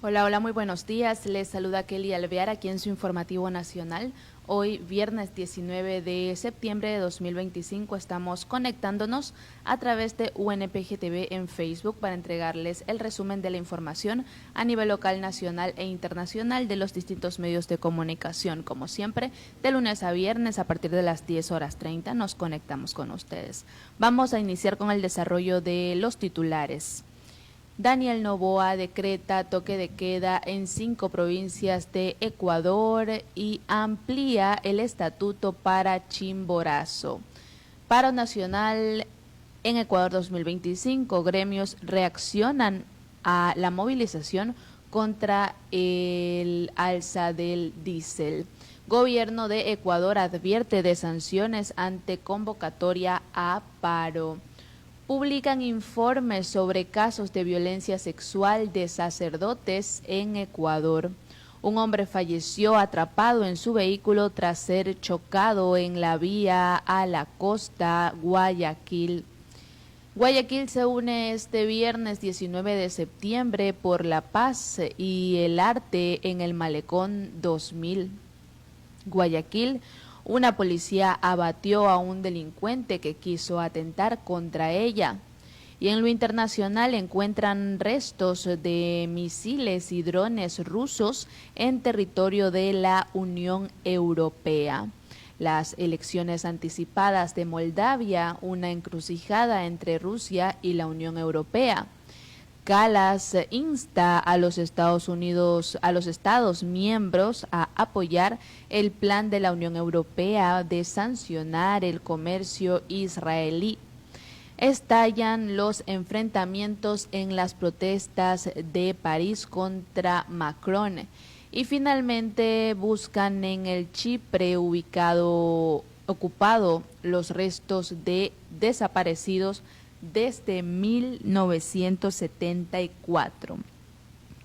Hola, hola, muy buenos días. Les saluda Kelly Alvear aquí en su informativo nacional. Hoy, viernes 19 de septiembre de 2025, estamos conectándonos a través de UNPG TV en Facebook para entregarles el resumen de la información a nivel local, nacional e internacional de los distintos medios de comunicación. Como siempre, de lunes a viernes a partir de las 10:30 nos conectamos con ustedes. Vamos a iniciar con el desarrollo de los titulares. Daniel Noboa decreta toque de queda en 5 provincias de Ecuador y amplía el estatuto para Chimborazo. Paro nacional en Ecuador 2025. Gremios reaccionan a la movilización contra el alza del diésel. Gobierno de Ecuador advierte de sanciones ante convocatoria a paro. Publican informes sobre casos de violencia sexual de sacerdotes en Ecuador. Un hombre falleció atrapado en su vehículo tras ser chocado en la vía a la costa Guayaquil. Guayaquil se une este viernes 19 de septiembre por la paz y el arte en el Malecón 2000. Guayaquil. Una policía abatió a un delincuente que quiso atentar contra ella. Y en lo internacional encuentran restos de misiles y drones rusos en territorio de la Unión Europea. Las elecciones anticipadas de Moldavia, una encrucijada entre Rusia y la Unión Europea. Kallas insta a los Estados miembros a apoyar el plan de la Unión Europea de sancionar el comercio israelí. Estallan los enfrentamientos en las protestas de París contra Macron. Y finalmente buscan en el Chipre ocupado los restos de desaparecidos desde 1974.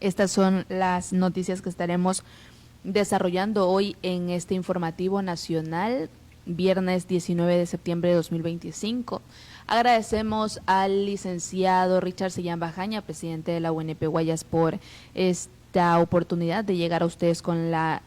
Estas son las noticias que estaremos desarrollando hoy en este informativo nacional, viernes 19 de septiembre de 2025. Agradecemos al licenciado Richard Sillán Bajaña, presidente de la UNP Guayas, por esta oportunidad de llegar a ustedes con la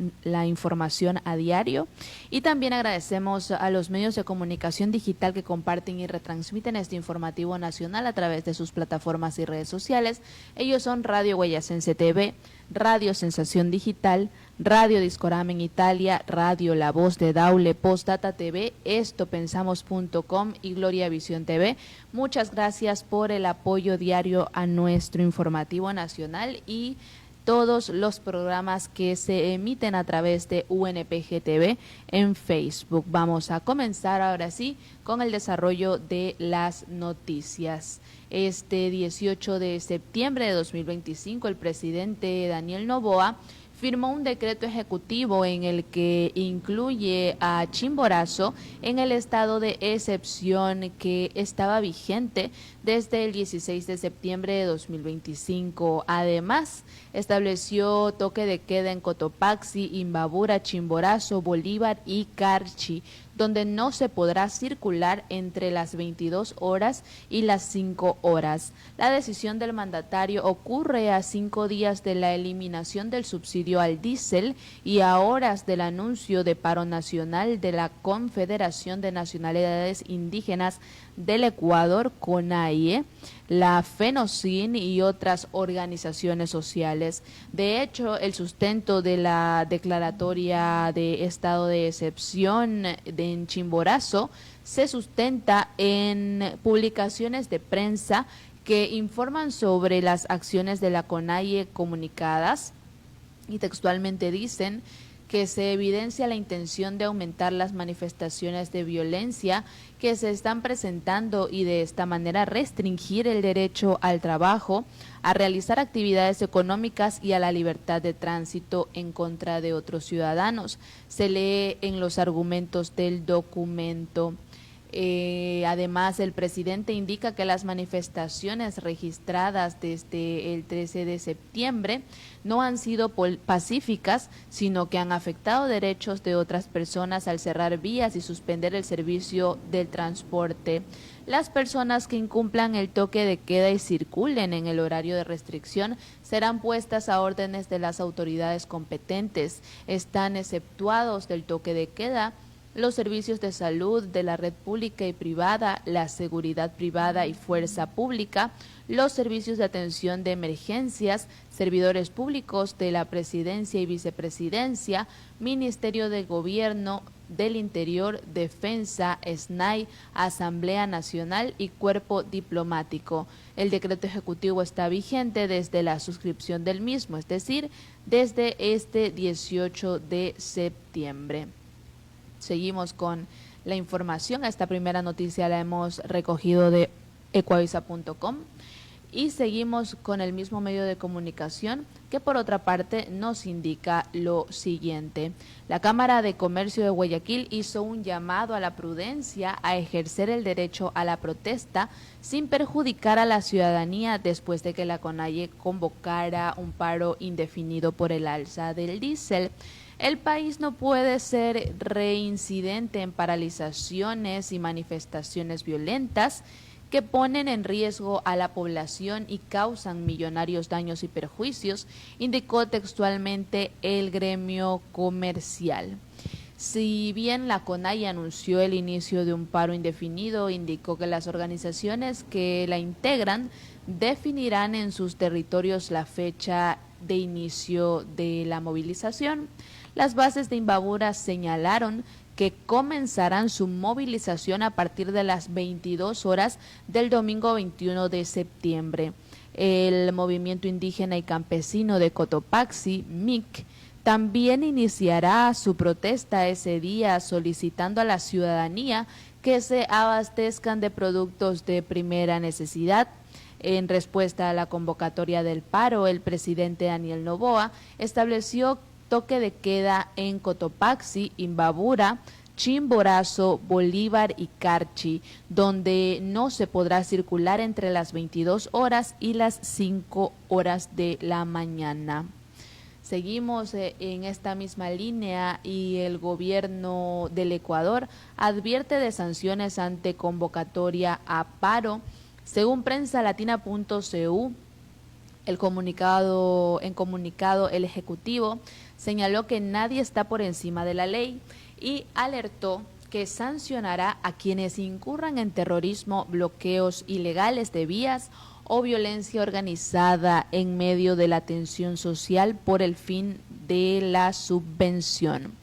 información a diario, y también agradecemos a los medios de comunicación digital que comparten y retransmiten este informativo nacional a través de sus plataformas y redes sociales. Ellos son Radio Guayasense TV, Radio Sensación Digital, Radio Discorama en Italia, Radio La Voz de Daule, Postdata TV, estopensamos.com y Gloria Visión TV. Muchas gracias por el apoyo diario a nuestro informativo nacional y todos los programas que se emiten a través de UNPG TV en Facebook. Vamos a comenzar ahora sí con el desarrollo de las noticias. Este 18 de septiembre de 2025, el presidente Daniel Noboa firmó un decreto ejecutivo en el que incluye a Chimborazo en el estado de excepción que estaba vigente desde el 16 de septiembre de 2025. Además, estableció toque de queda en Cotopaxi, Imbabura, Chimborazo, Bolívar y Carchi, donde no se podrá circular entre las 22 horas y las 5 horas. La decisión del mandatario ocurre a 5 días de la eliminación del subsidio al diésel y a horas del anuncio de paro nacional de la Confederación de Nacionalidades Indígenas del Ecuador, CONAIE, la FENOCIN y otras organizaciones sociales. De hecho, el sustento de la declaratoria de estado de excepción en Chimborazo se sustenta en publicaciones de prensa que informan sobre las acciones de la CONAIE comunicadas, y textualmente dicen que se evidencia la intención de aumentar las manifestaciones de violencia que se están presentando y de esta manera restringir el derecho al trabajo, a realizar actividades económicas y a la libertad de tránsito en contra de otros ciudadanos. Se lee en los argumentos del documento. Además, el presidente indica que las manifestaciones registradas desde el 13 de septiembre no han sido pacíficas, sino que han afectado derechos de otras personas al cerrar vías y suspender el servicio del transporte. Las personas que incumplan el toque de queda y circulen en el horario de restricción serán puestas a órdenes de las autoridades competentes. Están exceptuados del toque de queda los servicios de salud de la red pública y privada, la seguridad privada y fuerza pública, los servicios de atención de emergencias, servidores públicos de la presidencia y vicepresidencia, Ministerio de Gobierno del Interior, Defensa, SNAI, Asamblea Nacional y Cuerpo Diplomático. El decreto ejecutivo está vigente desde la suscripción del mismo, es decir, desde este 18 de septiembre. Seguimos con la información. Esta primera noticia la hemos recogido de ecuavisa.com y seguimos con el mismo medio de comunicación que por otra parte nos indica lo siguiente. La Cámara de Comercio de Guayaquil hizo un llamado a la prudencia a ejercer el derecho a la protesta sin perjudicar a la ciudadanía después de que la CONAIE convocara un paro indefinido por el alza del diésel. El país no puede ser reincidente en paralizaciones y manifestaciones violentas que ponen en riesgo a la población y causan millonarios daños y perjuicios, indicó textualmente el gremio comercial. Si bien la CONAIE anunció el inicio de un paro indefinido, indicó que las organizaciones que la integran definirán en sus territorios la fecha de inicio de la movilización. Las bases de Imbabura señalaron que comenzarán su movilización a partir de las 22 horas del domingo 21 de septiembre. El movimiento indígena y campesino de Cotopaxi, MIC, también iniciará su protesta ese día solicitando a la ciudadanía que se abastezcan de productos de primera necesidad. En respuesta a la convocatoria del paro, el presidente Daniel Noboa estableció toque de queda en Cotopaxi, Imbabura, Chimborazo, Bolívar y Carchi, donde no se podrá circular entre las 22 horas y las 5 horas de la mañana. Seguimos en esta misma línea y el gobierno del Ecuador advierte de sanciones ante convocatoria a paro. Según prensalatina.cu, en comunicado el Ejecutivo señaló que nadie está por encima de la ley y alertó que sancionará a quienes incurran en terrorismo, bloqueos ilegales de vías o violencia organizada en medio de la tensión social por el fin de la subvención.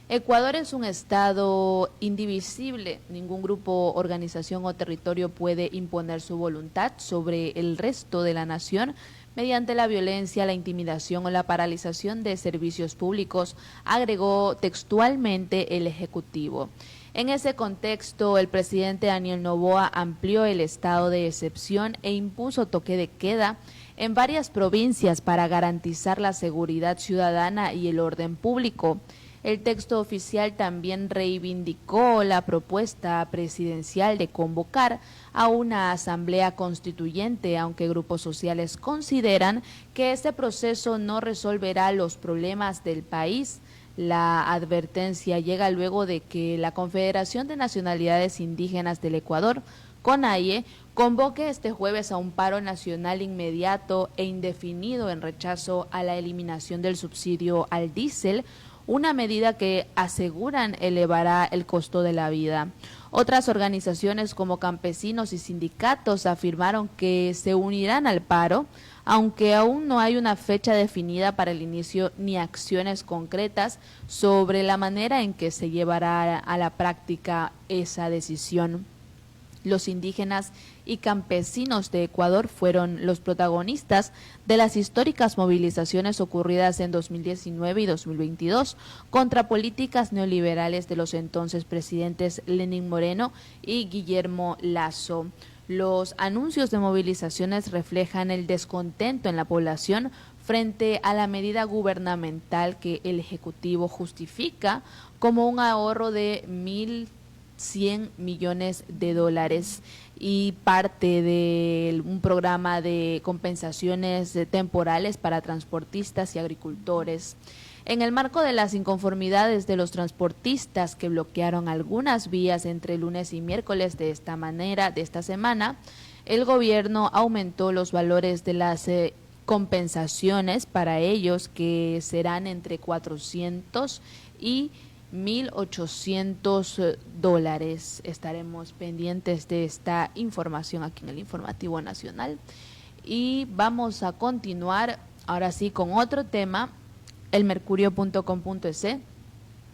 Ecuador es un estado indivisible. Ningún grupo, organización o territorio puede imponer su voluntad sobre el resto de la nación mediante la violencia, la intimidación o la paralización de servicios públicos, agregó textualmente el Ejecutivo. En ese contexto, el presidente Daniel Noboa amplió el estado de excepción e impuso toque de queda en varias provincias para garantizar la seguridad ciudadana y el orden público. El texto oficial también reivindicó la propuesta presidencial de convocar a una asamblea constituyente, aunque grupos sociales consideran que este proceso no resolverá los problemas del país. La advertencia llega luego de que la Confederación de Nacionalidades Indígenas del Ecuador, CONAIE, convoque este jueves a un paro nacional inmediato e indefinido en rechazo a la eliminación del subsidio al diésel, una medida que aseguran elevará el costo de la vida. Otras organizaciones como campesinos y sindicatos afirmaron que se unirán al paro, aunque aún no hay una fecha definida para el inicio ni acciones concretas sobre la manera en que se llevará a la práctica esa decisión. Los indígenas y campesinos de Ecuador fueron los protagonistas de las históricas movilizaciones ocurridas en 2019 y 2022 contra políticas neoliberales de los entonces presidentes Lenín Moreno y Guillermo Lasso. Los anuncios de movilizaciones reflejan el descontento en la población frente a la medida gubernamental que el Ejecutivo justifica como un ahorro de 1.100 millones de dólares y parte de un programa de compensaciones temporales para transportistas y agricultores. En el marco de las inconformidades de los transportistas que bloquearon algunas vías entre lunes y miércoles de esta semana, el gobierno aumentó los valores de las compensaciones para ellos, que serán entre 400 y $1,800. Estaremos pendientes de esta información aquí en el Informativo Nacional. Y vamos a continuar ahora sí con otro tema. El Mercurio.com.es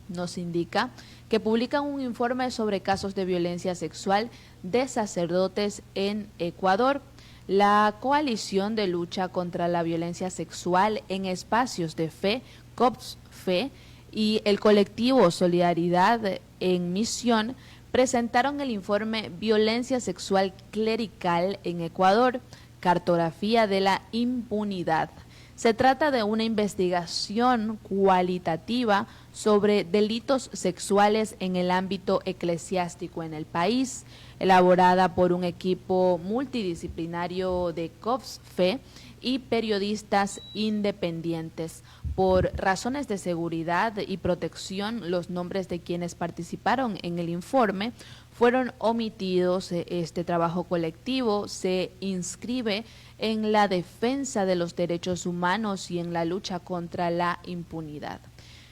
nos indica que publican un informe sobre casos de violencia sexual de sacerdotes en Ecuador. La coalición de lucha contra la violencia sexual en espacios de fe, COPS-FE, y el colectivo Solidaridad en Misión presentaron el informe Violencia Sexual Clerical en Ecuador, cartografía de la impunidad. Se trata de una investigación cualitativa sobre delitos sexuales en el ámbito eclesiástico en el país, elaborada por un equipo multidisciplinario de COPS-FE y periodistas independientes. Por razones de seguridad y protección, los nombres de quienes participaron en el informe fueron omitidos. Este trabajo colectivo se inscribe en la defensa de los derechos humanos y en la lucha contra la impunidad.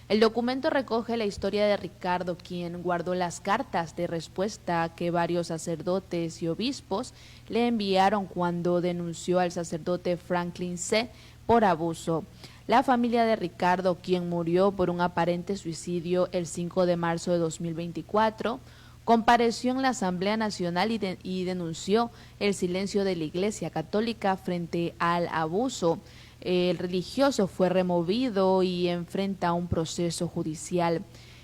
El documento recoge la historia de Ricardo, quien guardó las cartas de respuesta que varios sacerdotes y obispos le enviaron cuando denunció al sacerdote Franklin C. por abuso. La familia de Ricardo, quien murió por un aparente suicidio el 5 de marzo de 2024, compareció en la Asamblea Nacional y denunció el silencio de la Iglesia Católica frente al abuso. El religioso fue removido y enfrenta un proceso judicial.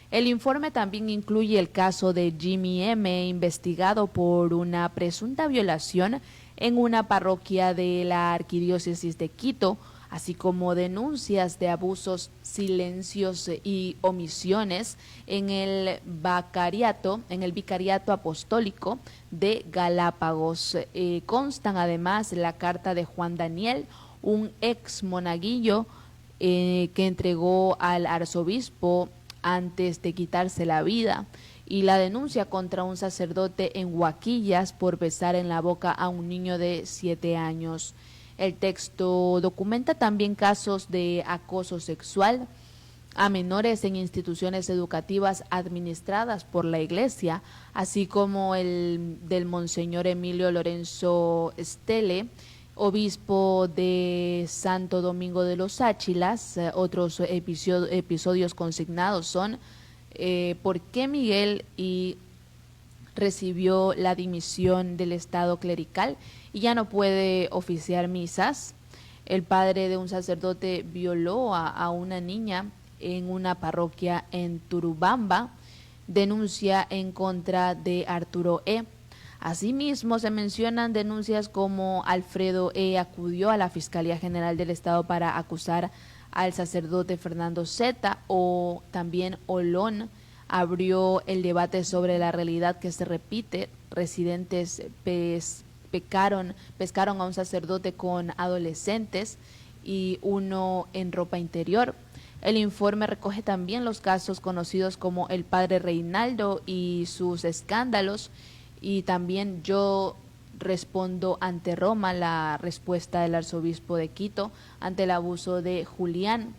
El informe también incluye el caso de Jimmy M., investigado por una presunta violación en una parroquia de la Arquidiócesis de Quito, así como denuncias de abusos, silencios y omisiones en el Vicariato Apostólico de Galápagos. Constan además la carta de Juan Daniel, un ex monaguillo que entregó al arzobispo antes de quitarse la vida, y la denuncia contra un sacerdote en Huaquillas por besar en la boca a un niño de 7 años. El texto documenta también casos de acoso sexual a menores en instituciones educativas administradas por la Iglesia, así como el del Monseñor Emilio Lorenzo Stele, obispo de Santo Domingo de los Áchilas. Otros episodios consignados son por qué Miguel recibió la dimisión del estado clerical y ya no puede oficiar misas. El padre de un sacerdote violó a una niña en una parroquia en Turubamba. Denuncia en contra de Arturo E. Asimismo, se mencionan denuncias como Alfredo E. acudió a la Fiscalía General del Estado para acusar al sacerdote Fernando Z., o también Olón abrió el debate sobre la realidad que se repite. Residentes pescaron a un sacerdote con adolescentes y uno en ropa interior. El informe recoge también los casos conocidos como el padre Reinaldo y sus escándalos, y también Yo respondo ante Roma, la respuesta del arzobispo de Quito ante el abuso de Julián.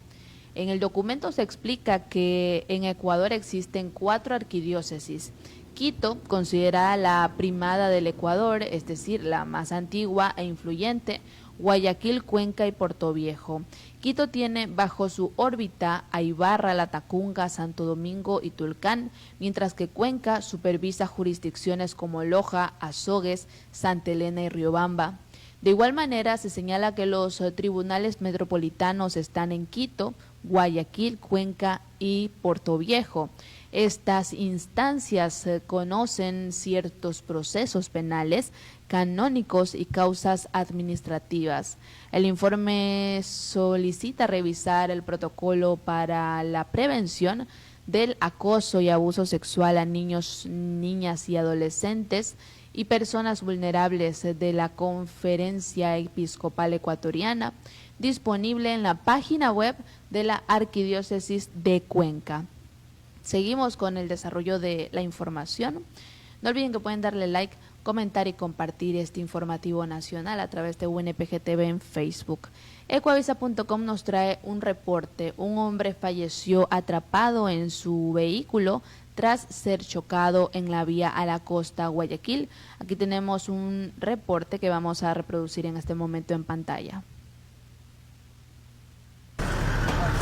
En el documento se explica que en Ecuador existen 4 arquidiócesis. Quito, considerada la primada del Ecuador, es decir, la más antigua e influyente, Guayaquil, Cuenca y Portoviejo. Quito tiene bajo su órbita a Ibarra, Latacunga, Santo Domingo y Tulcán, mientras que Cuenca supervisa jurisdicciones como Loja, Azogues, Santa Elena y Riobamba. De igual manera, se señala que los tribunales metropolitanos están en Quito, Guayaquil, Cuenca y Portoviejo. Estas instancias conocen ciertos procesos penales, canónicos y causas administrativas. El informe solicita revisar el protocolo para la prevención del acoso y abuso sexual a niños, niñas y adolescentes, y personas vulnerables de la Conferencia Episcopal Ecuatoriana, disponible en la página web de la Arquidiócesis de Cuenca. Seguimos con el desarrollo de la información. No olviden que pueden darle like, comentar y compartir este informativo nacional a través de UNPG TV en Facebook. Ecuavisa.com nos trae un reporte. Un hombre falleció atrapado en su vehículo tras ser chocado en la vía a la costa Guayaquil. Aquí tenemos un reporte que vamos a reproducir en este momento en pantalla.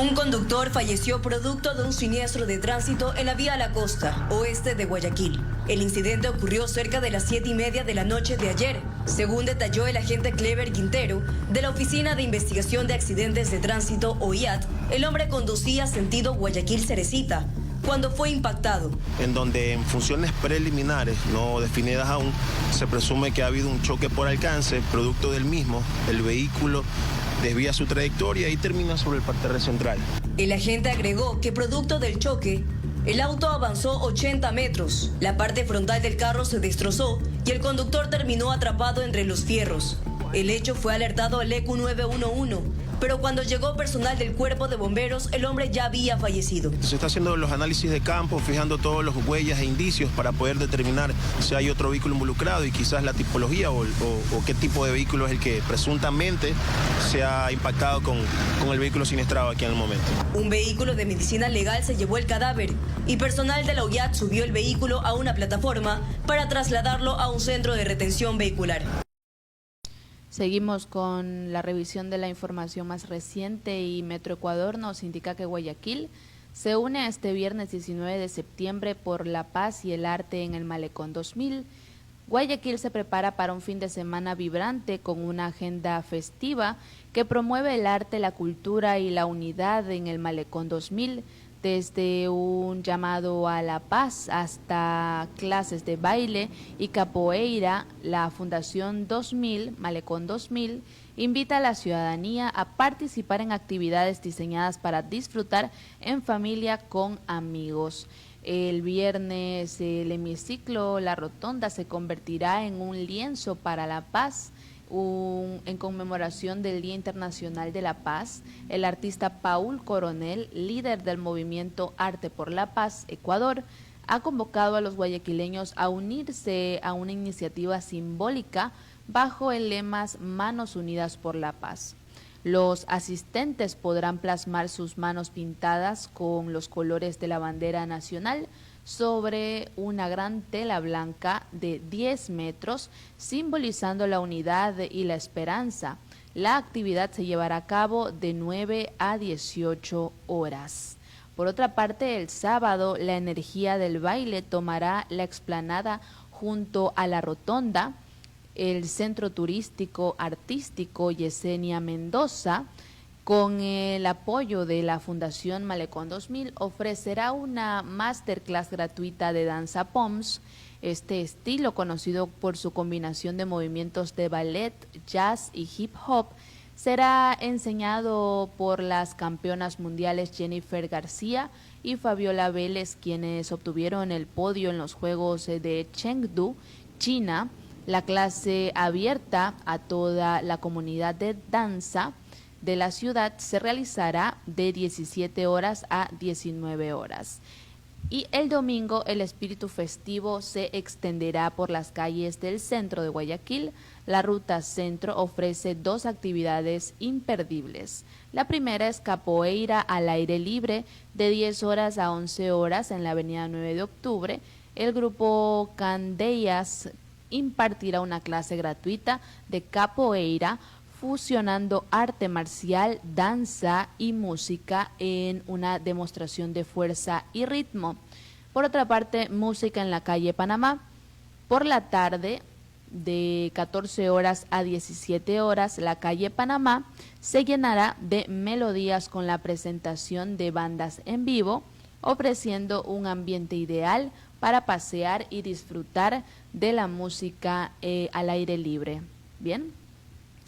Un conductor falleció producto de un siniestro de tránsito en la vía a la costa oeste de Guayaquil. El incidente ocurrió cerca de las 7:30 de la noche de ayer, según detalló el agente Clever Quintero de la Oficina de Investigación de Accidentes de Tránsito, OIAT. El hombre conducía sentido Guayaquil-Cerecita cuando fue impactado. En donde en funciones preliminares, no definidas aún, se presume que ha habido un choque por alcance, producto del mismo, el vehículo desvía su trayectoria y termina sobre el parterre central. El agente agregó que producto del choque, el auto avanzó 80 metros, la parte frontal del carro se destrozó y el conductor terminó atrapado entre los fierros. El hecho fue alertado al ECU 911, pero cuando llegó personal del cuerpo de bomberos, el hombre ya había fallecido. Se está haciendo los análisis de campo, fijando todos los huellas e indicios para poder determinar si hay otro vehículo involucrado y quizás la tipología o qué tipo de vehículo es el que presuntamente se ha impactado con el vehículo siniestrado aquí en el momento. Un vehículo de medicina legal se llevó el cadáver y personal de la OIAT subió el vehículo a una plataforma para trasladarlo a un centro de retención vehicular. Seguimos con la revisión de la información más reciente y Metro Ecuador nos indica que Guayaquil se une este viernes 19 de septiembre por la paz y el arte en el Malecón 2000. Guayaquil se prepara para un fin de semana vibrante con una agenda festiva que promueve el arte, la cultura y la unidad en el Malecón 2000, desde un llamado a la paz hasta clases de baile y capoeira. La Fundación 2000, Malecón 2000, invita a la ciudadanía a participar en actividades diseñadas para disfrutar en familia con amigos. El viernes el hemiciclo, la rotonda, se convertirá en un lienzo para la paz. En conmemoración del Día Internacional de la Paz, el artista Paul Coronel, líder del movimiento Arte por la Paz Ecuador, ha convocado a los guayaquileños a unirse a una iniciativa simbólica bajo el lema Manos Unidas por la Paz. Los asistentes podrán plasmar sus manos pintadas con los colores de la bandera nacional sobre una gran tela blanca de 10 metros, simbolizando la unidad y la esperanza. La actividad se llevará a cabo de 9 a 18 horas. Por otra parte, el sábado, la energía del baile tomará la explanada junto a la rotonda. El Centro Turístico Artístico Yesenia Mendoza, con el apoyo de la Fundación Malecón 2000, ofrecerá una masterclass gratuita de danza POMS. Este estilo, conocido por su combinación de movimientos de ballet, jazz y hip hop, será enseñado por las campeonas mundiales Jennifer García y Fabiola Vélez, quienes obtuvieron el podio en los Juegos de Chengdu, China. La clase, abierta a toda la comunidad de danza de la ciudad, se realizará de 17 horas a 19 horas. Y el domingo el espíritu festivo se extenderá por las calles del centro de Guayaquil. La ruta centro ofrece 2 actividades imperdibles. La primera es capoeira al aire libre de 10 horas a 11 horas en la avenida 9 de octubre. El grupo Candeias impartirá una clase gratuita de capoeira, fusionando arte marcial, danza y música en una demostración de fuerza y ritmo. Por otra parte, música en la calle Panamá. Por la tarde, de 14 horas a 17 horas, la calle Panamá se llenará de melodías con la presentación de bandas en vivo, ofreciendo un ambiente ideal para pasear y disfrutar de la música al aire libre. Bien,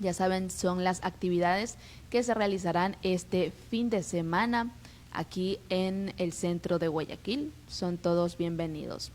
ya saben, son las actividades que se realizarán este fin de semana aquí en el centro de Guayaquil. Son todos bienvenidos.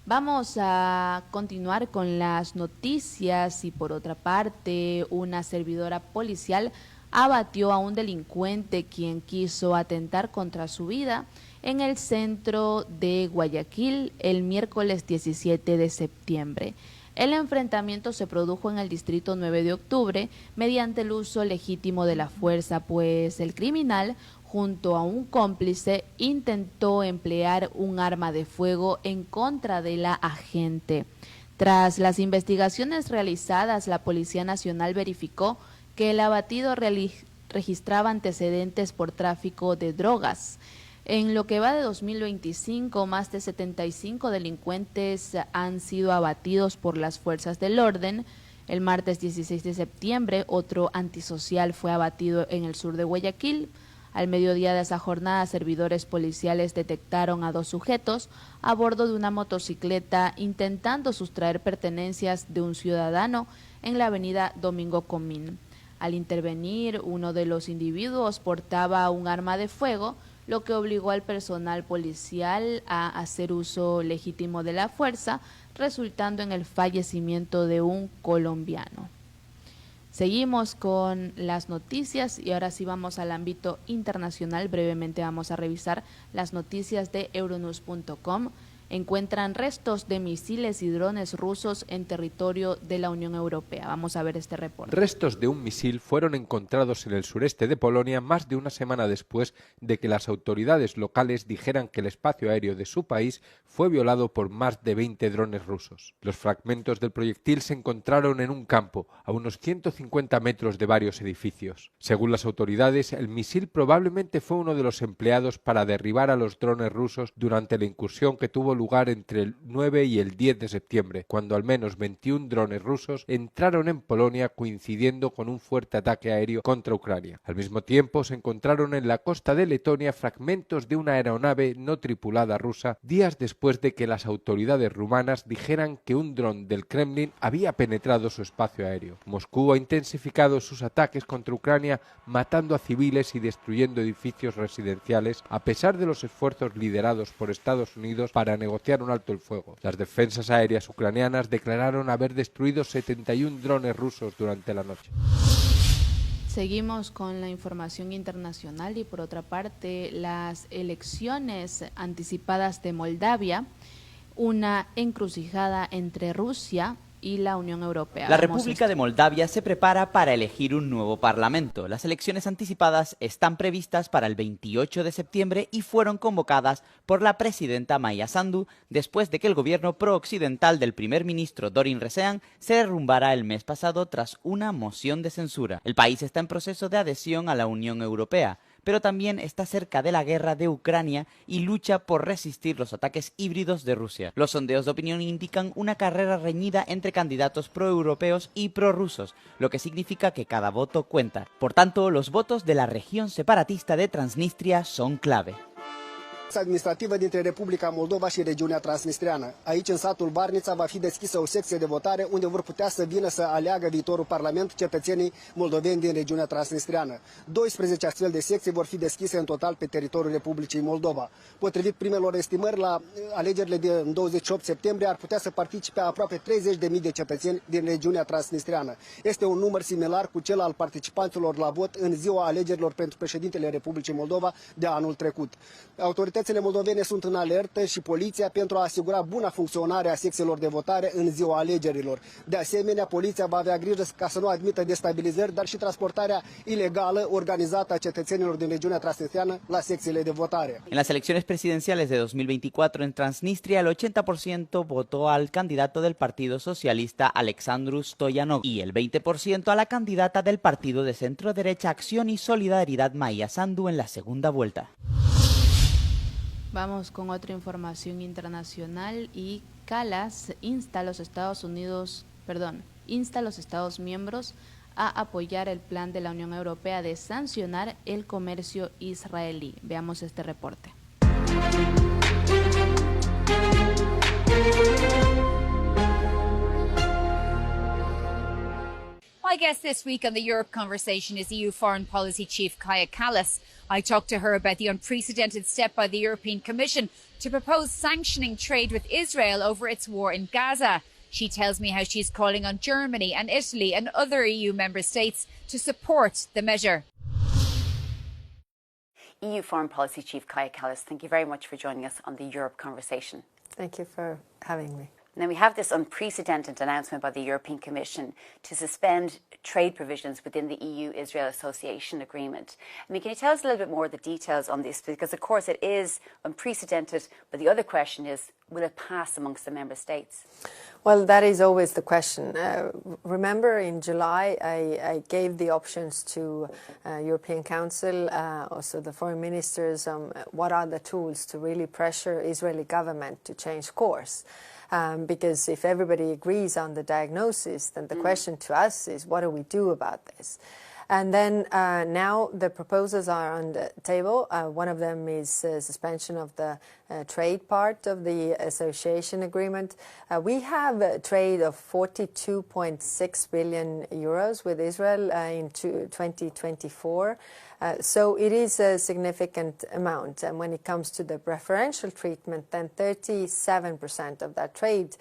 Vamos a continuar con las noticias y por otra parte, una servidora policial abatió a un delincuente quien quiso atentar contra su vida en el centro de Guayaquil el miércoles 17 de septiembre. El enfrentamiento se produjo en el distrito 9 de octubre mediante el uso legítimo de la fuerza, pues el criminal, junto a un cómplice, intentó emplear un arma de fuego en contra de la agente. Tras las investigaciones realizadas, la Policía Nacional verificó que el abatido registraba antecedentes por tráfico de drogas. En lo que va de 2025, más de 75 delincuentes han sido abatidos por las fuerzas del orden. El martes 16 de septiembre, otro antisocial fue abatido en el sur de Guayaquil. Al mediodía de esa jornada, servidores policiales detectaron a 2 sujetos a bordo de una motocicleta intentando sustraer pertenencias de un ciudadano en la avenida Domingo Comín. Al intervenir, uno de los individuos portaba un arma de fuego, lo que obligó al personal policial a hacer uso legítimo de la fuerza, resultando en el fallecimiento de un colombiano. Seguimos con las noticias y ahora sí vamos al ámbito internacional. Brevemente vamos a revisar las noticias de Euronews.com. Encuentran restos de misiles y drones rusos en territorio de la Unión Europea. Vamos a ver este reporte. Restos de un misil fueron encontrados en el sureste de Polonia más de una semana después de que las autoridades locales dijeran que el espacio aéreo de su país fue violado por más de 20 drones rusos. Los fragmentos del proyectil se encontraron en un campo, a unos 150 metros de varios edificios. Según las autoridades, el misil probablemente fue uno de los empleados para derribar a los drones rusos durante la incursión que tuvo lugar entre el 9 y el 10 de septiembre, cuando al menos 21 drones rusos entraron en Polonia coincidiendo con un fuerte ataque aéreo contra Ucrania. Al mismo tiempo, se encontraron en la costa de Letonia fragmentos de una aeronave no tripulada rusa días después de que las autoridades rumanas dijeran que un dron del Kremlin había penetrado su espacio aéreo. Moscú ha intensificado sus ataques contra Ucrania, matando a civiles y destruyendo edificios residenciales, a pesar de los esfuerzos liderados por Estados Unidos para negociar un alto el fuego. Las defensas aéreas ucranianas declararon haber destruido 71 drones rusos durante la noche. Seguimos con la información internacional y por otra parte las elecciones anticipadas de Moldavia, una encrucijada entre Rusia y la Unión Europea. La República de Moldavia se prepara para elegir un nuevo parlamento. Las elecciones anticipadas están previstas para el 28 de septiembre y fueron convocadas por la presidenta Maia Sandu después de que el gobierno pro-occidental del primer ministro Dorin Răzăan se derrumbara el mes pasado tras una moción de censura. El país está en proceso de adhesión a la Unión Europea, pero también está cerca de la guerra de Ucrania y lucha por resistir los ataques híbridos de Rusia. Los sondeos de opinión indican una carrera reñida entre candidatos proeuropeos y prorrusos, lo que significa que cada voto cuenta. Por tanto, los votos de la región separatista de Transnistria son clave. Administrativă dintre Republica Moldova și regiunea transnistreană. Aici, în satul Barnița, va fi deschisă o secție de votare unde vor putea să vină să aleagă viitorul Parlament cetățenii moldoveni din regiunea transnistreană. 12 astfel de secții vor fi deschise în total pe teritoriul Republicii Moldova. Potrivit primelor estimări, la alegerile din 28 septembrie ar putea să participe aproape 30.000 de cetățeni din regiunea transnistreană. Este un număr similar cu cel al participanților la vot în ziua alegerilor pentru președintele Republicii Moldova de anul trecut. Autoritățile moldovene sunt în alertă și poliția pentru a asigura buna funcționare a secțiilor de votare în ziua alegerilor. De asemenea, poliția va avea grijă ca să nu admită destabilizări, dar și transportarea ilegală organizată a cetățenilor din regiunea transnistreană la secțiile de votare. En las elecciones presidenciales de 2024 en Transnistria, el 80% votó al candidato del Partido Socialista Alexandru Stoyanov y el 20% a la candidata del partido de centro-derecha Acción y Solidaridad Maia Sandu en la segunda vuelta. Vamos con otra información internacional y Kallas insta a los Estados miembros a apoyar el plan de la Unión Europea de sancionar el comercio israelí. Veamos este reporte. My guest this week on the Europe Conversation is EU Foreign Policy Chief Kaja Kallas. I talked to her about the unprecedented step by the European Commission to propose sanctioning trade with Israel over its war in Gaza. She tells me how she's calling on Germany and Italy and other EU member states to support the measure. EU Foreign Policy Chief Kaja Kallas, thank you very much for joining us on the Europe Conversation. Thank you for having me. Now, we have this unprecedented announcement by the European Commission to suspend trade provisions within the EU-Israel Association Agreement. I mean, can you tell us a little bit more of the details on this? Because, of course, it is unprecedented, but the other question is, will it pass amongst the member states? Well, that is always the question. Remember, in July, I gave the options to European Council, also the foreign ministers, what are the tools to really pressure Israeli government to change course. Because if everybody agrees on the diagnosis, then the question to us is, what do we do about this? And then now the proposals are on the table. One of them is suspension of the trade part of the association agreement. We have a trade of 42.6 billion euros with Israel in 2024. So it is a significant amount. And when it comes to the preferential treatment, then 37% of that trade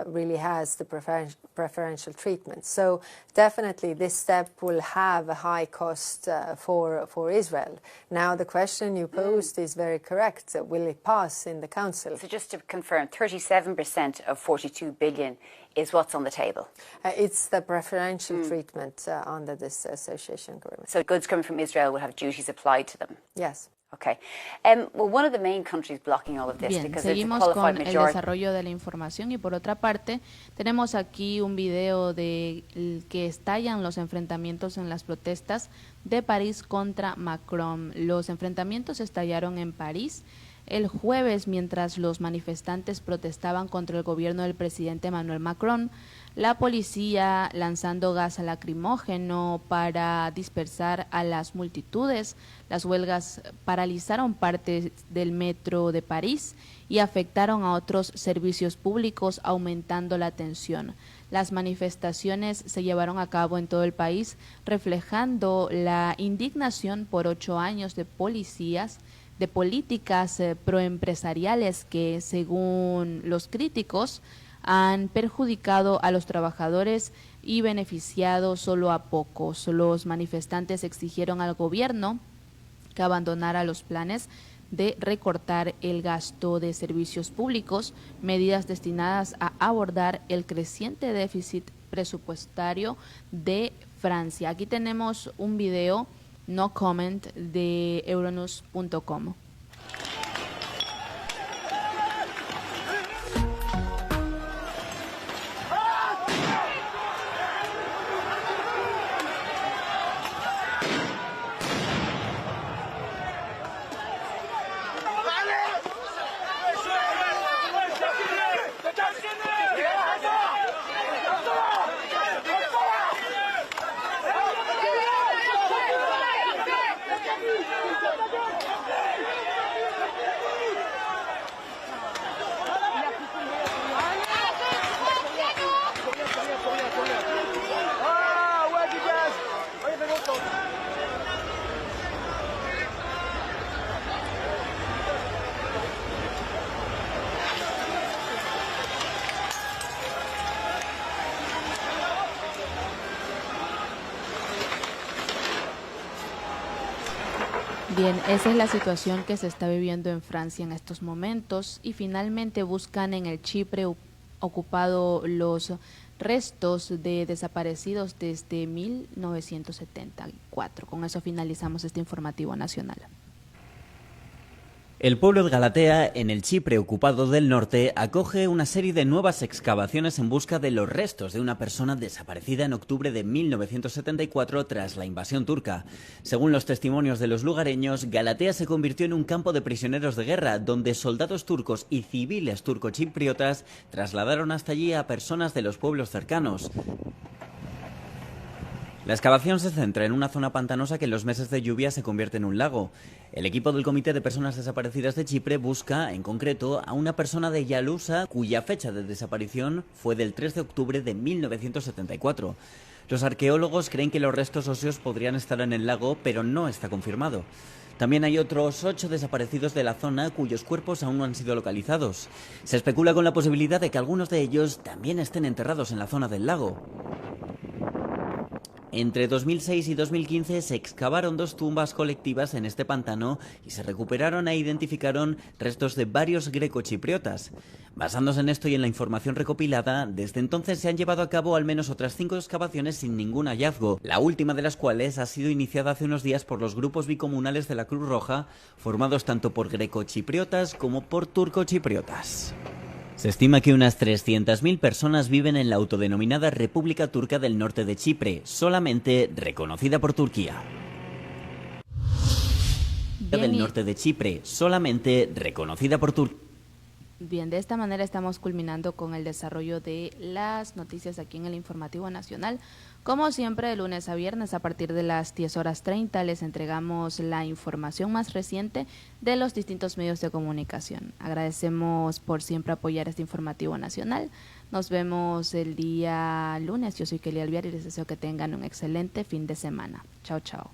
really has the preferential treatment. So definitely this step will have a high cost for Israel. Now the question you posed is very correct. Will it pass in the Council? So just to confirm, 37% of 42 billion is what's on the table? It's the preferential treatment under this association agreement. So goods coming from Israel will have duties applied to them? Yes. Okay. Well, one of the main countries blocking all of this, Bien, because there's a seguimos qualified con el majority. desarrollo de la información y por otra parte tenemos aquí un video de que estallan los enfrentamientos en las protestas de París contra Macron. Los enfrentamientos estallaron en París el jueves mientras los manifestantes protestaban contra el gobierno del presidente Emmanuel Macron. La policía lanzando gas lacrimógeno para dispersar a las multitudes. Las huelgas paralizaron parte del metro de París y afectaron a otros servicios públicos, aumentando la tensión. Las manifestaciones se llevaron a cabo en todo el país, reflejando la indignación por 8 años de políticas proempresariales que, según los críticos, han perjudicado a los trabajadores y beneficiado solo a pocos. Los manifestantes exigieron al gobierno que abandonara los planes de recortar el gasto de servicios públicos, medidas destinadas a abordar el creciente déficit presupuestario de Francia. Aquí tenemos un video, no comment, de Euronews.com. Bien, esa es la situación que se está viviendo en Francia en estos momentos y finalmente buscan en el Chipre ocupado los restos de desaparecidos desde 1974. Con eso finalizamos este informativo nacional. El pueblo de Galatea, en el Chipre ocupado del norte, acoge una serie de nuevas excavaciones en busca de los restos de una persona desaparecida en octubre de 1974 tras la invasión turca. Según los testimonios de los lugareños, Galatea se convirtió en un campo de prisioneros de guerra, donde soldados turcos y civiles turcochipriotas trasladaron hasta allí a personas de los pueblos cercanos. La excavación se centra en una zona pantanosa que en los meses de lluvia se convierte en un lago. El equipo del Comité de Personas Desaparecidas de Chipre busca, en concreto, a una persona de Yalusa cuya fecha de desaparición fue del 3 de octubre de 1974. Los arqueólogos creen que los restos óseos podrían estar en el lago, pero no está confirmado. También hay otros 8 desaparecidos de la zona cuyos cuerpos aún no han sido localizados. Se especula con la posibilidad de que algunos de ellos también estén enterrados en la zona del lago. Entre 2006 y 2015 se excavaron 2 tumbas colectivas en este pantano y se recuperaron e identificaron restos de varios grecochipriotas. Basándose en esto y en la información recopilada, desde entonces se han llevado a cabo al menos otras 5 excavaciones sin ningún hallazgo, la última de las cuales ha sido iniciada hace unos días por los grupos bicomunales de la Cruz Roja, formados tanto por grecochipriotas como por turcochipriotas. Se estima que unas 300.000 personas viven en la autodenominada República Turca del Norte de Chipre, solamente reconocida por Turquía. Del norte de Chipre, solamente reconocida por Turquía. Bien, de esta manera estamos culminando con el desarrollo de las noticias aquí en el Informativo Nacional. Como siempre, de lunes a viernes a partir de las 10:30 les entregamos la información más reciente de los distintos medios de comunicación. Agradecemos por siempre apoyar este Informativo Nacional. Nos vemos el día lunes. Yo soy Kelly Alviar y les deseo que tengan un excelente fin de semana. Chao, chao.